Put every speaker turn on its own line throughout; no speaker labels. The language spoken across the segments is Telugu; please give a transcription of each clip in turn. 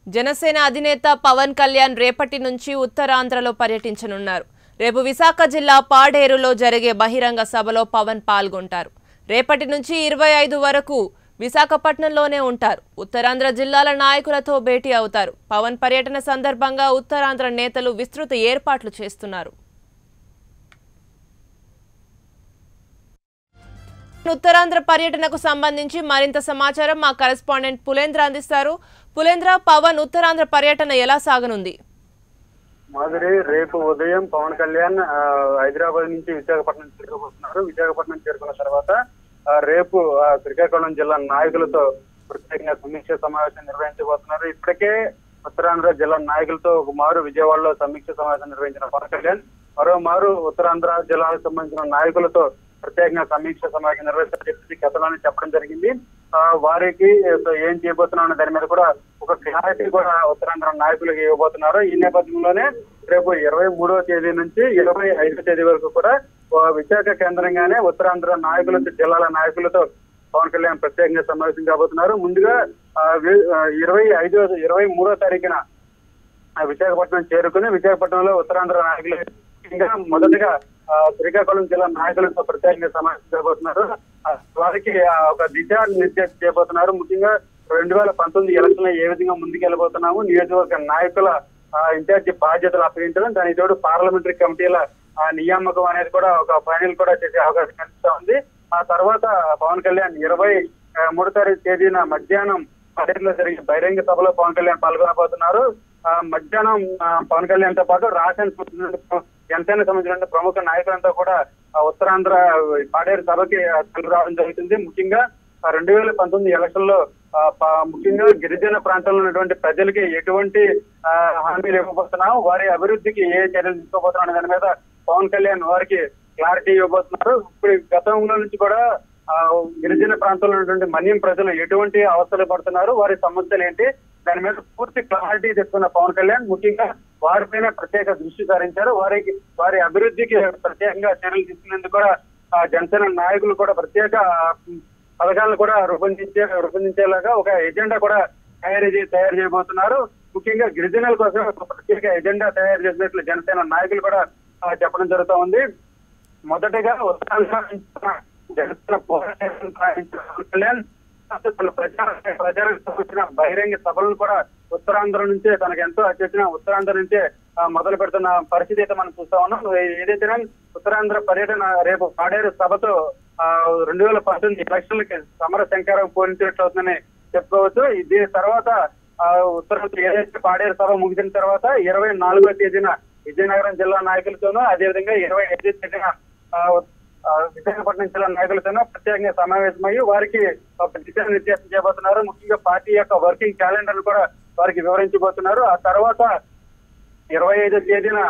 జనసేన అధినేత పవన్ కళ్యాణ్ రేపటి నుంచి ఉత్తరాంధ్రలో పర్యటించనున్నారు. రేపు విశాఖ జిల్లా పాడేరులో జరిగే బహిరంగ సభలో పవన్ పాల్గొంటారు. రేపటి నుంచి 25 వరకు విశాఖపట్నంలోనే ఉంటారు. ఉత్తరాంధ్ర జిల్లాల నాయకులతో భేటీ అవుతారు. పవన్ పర్యటన సందర్భంగా ఉత్తరాంధ్ర నేతలు విస్తృత ఏర్పాట్లు చేస్తున్నారు. ఉత్తరాంధ్ర పర్యటనకు సంబంధించి మరింత సమాచారం మా కరెస్పాండెంట్ పులేంద్ర అందిస్తారు. పులేంద్ర, పవన్ ఉత్తరాంధ్ర పర్యటన ఎలా సాగనుంది?
మాధురి, రేపు ఉదయం పవన్ కళ్యాణ్ హైదరాబాద్ నుంచి విశాఖపట్నం చేరుకోబోతున్నారు. విశాఖపట్నం చేరుకున్న తర్వాత రేపు శ్రీకాకుళం జిల్లా నాయకులతో ప్రత్యేకంగా సమీక్ష సమావేశం నిర్వహించబోతున్నారు. ఇప్పటికే ఉత్తరాంధ్ర జిల్లా నాయకులతో ఒక మారు విజయవాడలో సమీక్ష సమావేశం నిర్వహించిన పవన్ కళ్యాణ్ మరో మారు ఉత్తరాంధ్ర జిల్లాలకు సంబంధించిన నాయకులతో ప్రత్యేకంగా సమీక్ష సమావేశం నిర్వహించి గతంలోనే చెప్పడం జరిగింది. వారికి ఏం చేయబోతున్నాం దాని మీద కూడా ఒక క్లారిటీ కూడా ఉత్తరాంధ్ర నాయకులకు ఇవ్వబోతున్నారు. ఈ నేపథ్యంలోనే రేపు 23వ తేదీ నుంచి 25వ తేదీ వరకు కూడా విశాఖ కేంద్రంగానే ఉత్తరాంధ్ర నాయకులతో జిల్లాల నాయకులతో పవన్ కళ్యాణ్ ప్రత్యేకంగా సమావేశం కాబోతున్నారు. ముందుగా 23వ తారీఖున విశాఖపట్నం చేరుకుని విశాఖపట్నంలో ఉత్తరాంధ్ర నాయకులు ఇంకా మొదటగా శ్రీకాకుళం జిల్లా నాయకులతో ప్రత్యేకంగా సమావేశం చేయబోతున్నారు. వారికి ఒక దిశా నిర్దేశం చేయబోతున్నారు. ముఖ్యంగా 2019 ఎలక్షన్ ఏ విధంగా ముందుకెళ్ళబోతున్నాము, నియోజకవర్గ నాయకుల ఇన్ఛార్జి బాధ్యతలు అప్పగించడం, దానికి తోడు పార్లమెంటరీ కమిటీల నియామకం అనేది కూడా ఒక ఫైనల్ కూడా చేసే అవకాశం కనిపిస్తా ఉంది. ఆ తర్వాత పవన్ కళ్యాణ్ 23వ తేదీన మధ్యాహ్నం పల్లెటూరులో జరిగే బహిరంగ సభలో పవన్ కళ్యాణ్ పాల్గొనబోతున్నారు. మధ్యాహ్నం పవన్ కళ్యాణ్ తో పాటు జనసేన సంబంధించిన ప్రముఖ నాయకులంతా కూడా ఉత్తరాంధ్ర పాడేరు సభకి రావడం జరుగుతుంది. ముఖ్యంగా 2019 ఎలక్షన్ లో ముఖ్యంగా గిరిజన ప్రాంతంలో ఉన్నటువంటి ప్రజలకి ఎటువంటి హామీలు ఇవ్వబోతున్నాం, వారి అభివృద్ధికి ఏ చర్యలు తీసుకోబోతున్నాం దాని మీద పవన్ కళ్యాణ్ వారికి క్లారిటీ ఇవ్వబోతున్నారు. ఇప్పుడు గతంలో నుంచి కూడా గిరిజన ప్రాంతంలో ఉన్నటువంటి మన్యం ప్రజలు ఎటువంటి అవస్థలు పడుతున్నారు, వారి సమస్యలు ఏంటి, దాని మీద పూర్తి క్లారిటీ తెచ్చుకున్న పవన్ కళ్యాణ్ ముఖ్యంగా వారిపైన ప్రత్యేక దృష్టి సారించారు. వారి అభివృద్ధికి ప్రత్యేకంగా చర్యలు తీసుకునేందుకు కూడా జనసేన నాయకులు కూడా ప్రత్యేక పథకాలను కూడా రూపొందించేలాగా ఒక ఎజెండా కూడా తయారు చేయబోతున్నారు. ముఖ్యంగా గిరిజనుల కోసం ఒక ప్రత్యేక ఎజెండా తయారు చేసినట్లు జనసేన నాయకులు కూడా చెప్పడం జరుగుతూ ఉంది. మొదటగా జనసేన కళ్యాణ్ ప్రచారం సంబంధించిన బహిరంగ సభలను కూడా ఉత్తరాంధ్ర నుంచే తనకు ఎంతో అత్యధిక ఉత్తరాంధ్ర నుంచే మొదలు పెడుతున్న పరిస్థితి అయితే మనం చూస్తా ఉన్నాం. ఏదైతే ఉత్తరాంధ్ర పర్యటన రేపు పాడేరు సభతో 2019 ఎలక్షన్లకి సమర శంకరం పూరించినట్లు అవుతుందని చెప్పుకోవచ్చు. దీని తర్వాత ఉత్తరాంధ్ర ఏదైతే పాడేరు సభ ముగిసిన తర్వాత 24వ తేదీన విజయనగరం జిల్లా నాయకులతోనూ అదేవిధంగా 25వ తేదీన విశాఖపట్నం జిల్లా నాయకులతోనూ ప్రత్యేకంగా సమావేశమయ్యి వారికి దిశా నిర్దేశం చేయబోతున్నారు. ముఖ్యంగా పార్టీ యొక్క వర్కింగ్ క్యాలెండర్ కూడా వారికి వివరించబోతున్నారు. ఆ తర్వాత 25వ తేదీన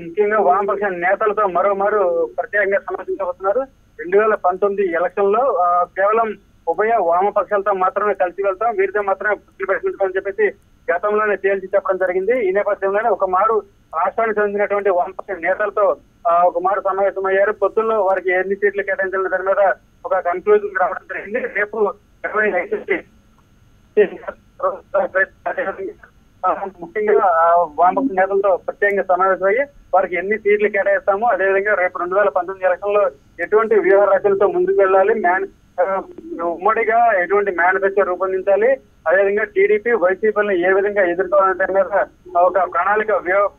ముఖ్యంగా వామపక్ష నేతలతో మరో ప్రత్యేకంగా సమావేశించబోతున్నారు. 2019 ఎలక్షన్ లో కేవలం ఉభయ వామపక్షాలతో మాత్రమే కలిసి వెళ్తాం, వీరితో మాత్రమే పొత్తులు పెట్టుకుంటామని చెప్పేసి గతంలోనే తేల్చి చెప్పడం జరిగింది. ఈ నేపథ్యంలోనే ఒక మారు రాష్ట్రానికి చెందినటువంటి వామపక్ష నేతలతో ఒక మారు సమావేశమయ్యారు. పొత్తుల్లో వారికి ఎన్ని సీట్లు కేటాయించాలని దాని మీద ఒక కన్క్లూజన్ రావడం జరిగింది. రేపు 25 ముఖ్యంగా వామపక్ష నేతలతో ప్రత్యేకంగా సమావేశమయ్యి వారికి ఎన్ని సీట్లు కేటాయిస్తాము, అదేవిధంగా రేపు 2019 ఎలక్షన్ లో ఎటువంటి వ్యూహ రచనలతో ముందుకు వెళ్ళాలి, ఉమ్మడిగా ఎటువంటి మేనిఫెస్టో రూపొందించాలి, అదేవిధంగా టీడీపీ వైసీపీలను ఏ విధంగా ఎదుర్కోవాలంటే మీద ఒక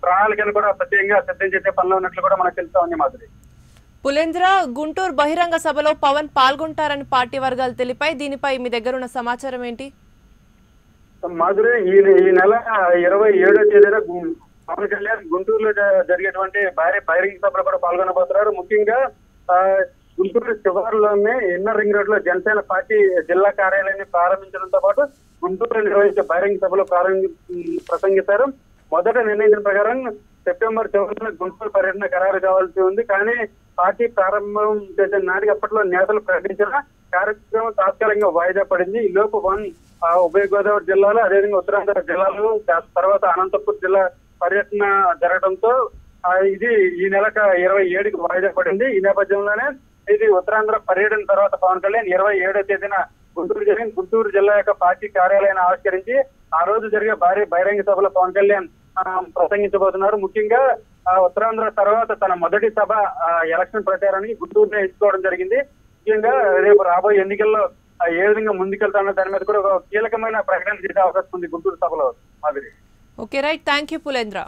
ప్రణాళికను కూడా ప్రత్యేకంగా సిద్ధం చేసే పనిలో ఉన్నట్లు కూడా మనకు తెలుస్తా ఉంది. మాధురి,
పులేంద్ర, గుంటూరు బహిరంగ సభలో పవన్ పాల్గొంటారని పార్టీ వర్గాలు తెలిపాయి. దీనిపై మీ దగ్గర ఉన్న సమాచారం ఏంటి?
మాధురి, ఈ నెల 27వ తేదీన పవన్ కళ్యాణ్ గుంటూరులో జరిగేటువంటి బహిరంగ సభలో కూడా పాల్గొనబోతున్నారు. ముఖ్యంగా గుంటూరు శివారులోనే ఇన్నర్ రింగ్ రోడ్ లో జనసేన పార్టీ జిల్లా కార్యాలయాన్ని ప్రారంభించడంతో పాటు గుంటూరులో నిర్వహించే బహిరంగ సభలో ప్రసంగిస్తారు. మొదట నిర్ణయించిన ప్రకారం సెప్టెంబర్ 9న గుంటూరు పర్యటన ఖరారు కావాల్సి ఉంది. కానీ పార్టీ ప్రారంభం చేసే నాటికి అప్పట్లో నేతలు ప్రకటించిన కార్యక్రమం తాత్కాలికంగా వాయిదా పడింది. ఈ లోపు ఉభయ గోదావరి జిల్లాలో అదేవిధంగా ఉత్తరాంధ్ర జిల్లాలో తర్వాత అనంతపూర్ జిల్లా పర్యటన జరగడంతో ఇది ఈ నెల 27కి వాయిదా పడింది. ఈ నేపథ్యంలోనే ఇది ఉత్తరాంధ్ర పర్యటన తర్వాత పవన్ కళ్యాణ్ 27వ తేదీన గుంటూరు జిల్లా యొక్క పార్టీ కార్యాలయాన్ని ఆవిష్కరించి ఆ రోజు జరిగే భారీ బహిరంగ సభలో పవన్ కళ్యాణ్ ప్రసంగించబోతున్నారు. ముఖ్యంగా ఉత్తరాంధ్ర తర్వాత తన మొదటి సభ ఎలక్షన్ ప్రచారానికి గుంటూరులో ఎంచుకోవడం జరిగింది. ముఖ్యంగా రేపు రాబోయే ఎన్నికల్లో ఏ విధంగా ముందుకెళ్తామన్న దాని మీద కూడా ఒక కీలకమైన ప్రకటన చేసే అవకాశం ఉంది గుంటూరు సభలో. మాదిరి.
Okay right, thank you Pulendra.